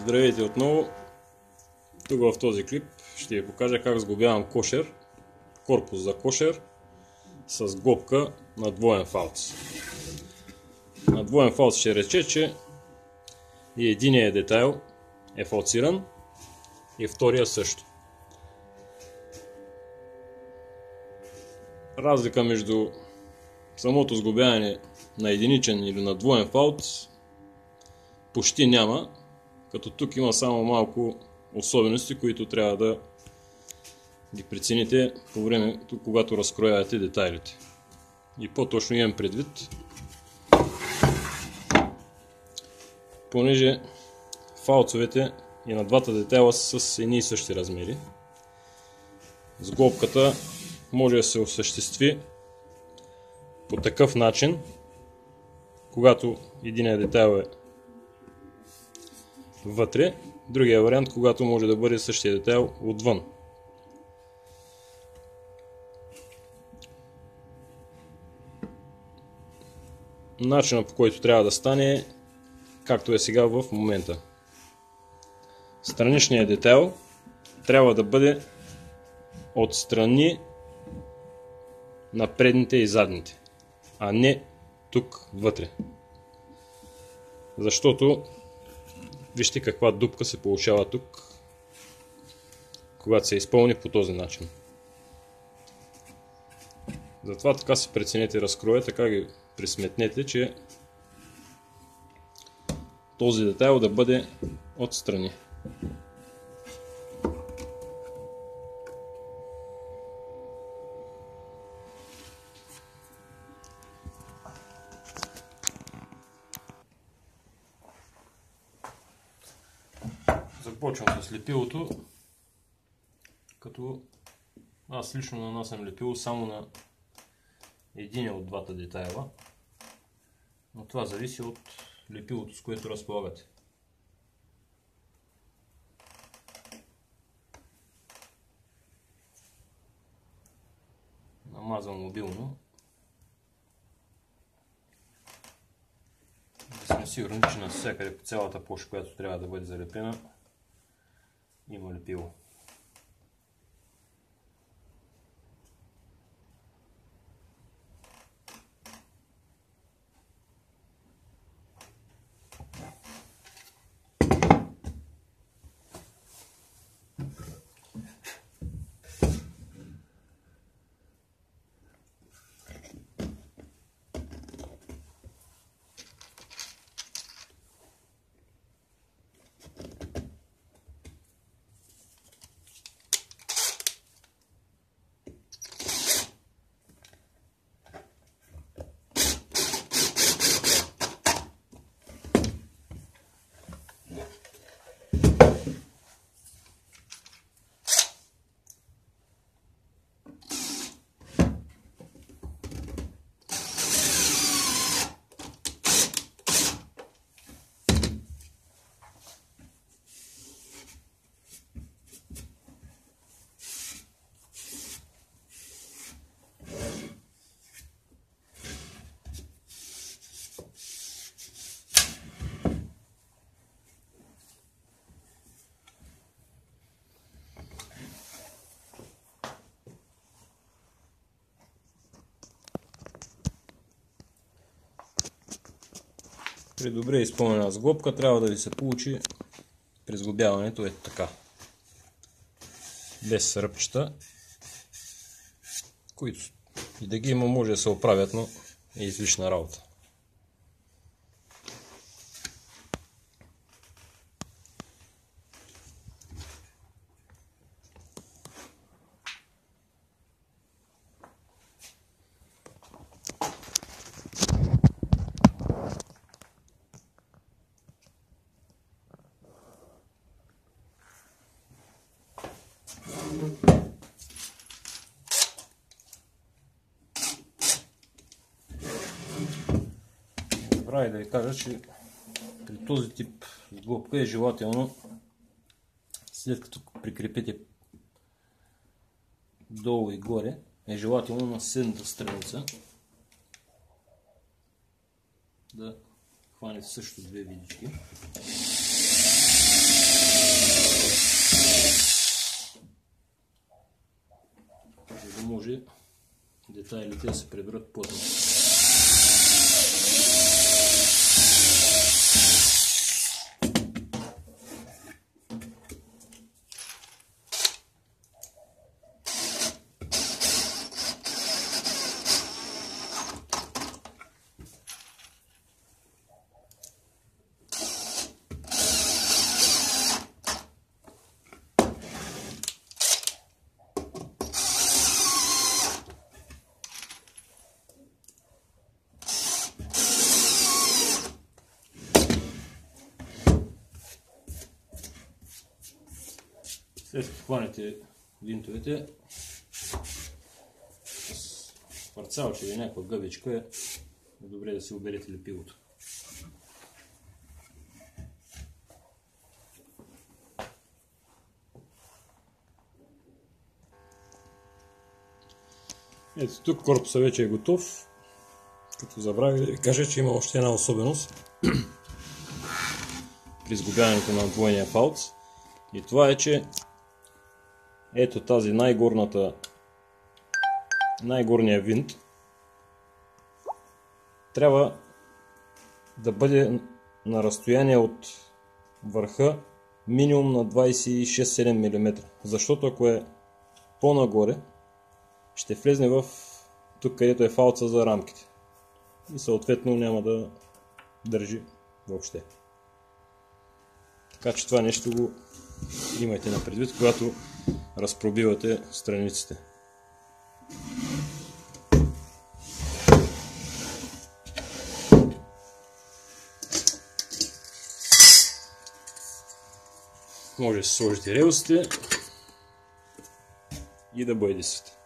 Здравейте отново! Тук в този клип ще ви покажа как сглобявам кошер, корпус за кошер с глобка на двоен фалц. На двоен фалц ще рече, че и единият детайл е фалциран и втория също. Разлика между самото сглобяване на единичен или на двоен фалц почти няма, като тук има само малко особености, които трябва да ги прецените по времето, когато разкроявате детайлите. И по-точно имам предвид, понеже фалцовете и на двата детайла са с едни и същи размери, сглобката може да се осъществи по такъв начин, когато единият детайл е вътре, другия вариант, когато може да бъде същия детайл отвън. Начинът, по който трябва да стане е както е сега в момента. Страничният детайл трябва да бъде отстрани на предните и задните, а не тук вътре. Защото вижте каква дупка се получава тук, когато се изпълни по този начин. Затова така си преценете разкроя, така ги присметнете, че този детайл да бъде отстрани. Започвам с лепилото, като аз лично нанасям лепило само на един от двата детайла, но това зависи от лепилото, с което разполагате. Намазвам мобилно, да сме сигурни, че навсякъде по цялата площ, която трябва да бъде залепена, има лепило. При добре изпълнена сглобка трябва да ви се получи при сглобяването е така. Без ръбчета, които и да ги има може да се оправят, но е излишна работа. Добре, да ви кажа, че при този тип сглобка е желателно, след като прикрепите долу и горе, е желателно на съседната страница да хванете също две видички. може детайлите да се приберат по-добре. След като хванете винтовете, с парцалче или някаква гъбичка е добре да си оберете лепилото. Ето тук корпуса вече е готов. Като забравих да ви кажа, че има още една особеност при сглобяването на двойния фалц. И това е, че ето тази най-горния винт трябва да бъде на разстояние от върха минимум на 26-7 мм. Защото ако е по-нагоре, ще влезне в тук, където е фалца за рамките. И съответно няма да държи въобще. Така че това нещо го имайте на предвид, когато разпробивате страниците. Може да сложите релсите и да боядисате.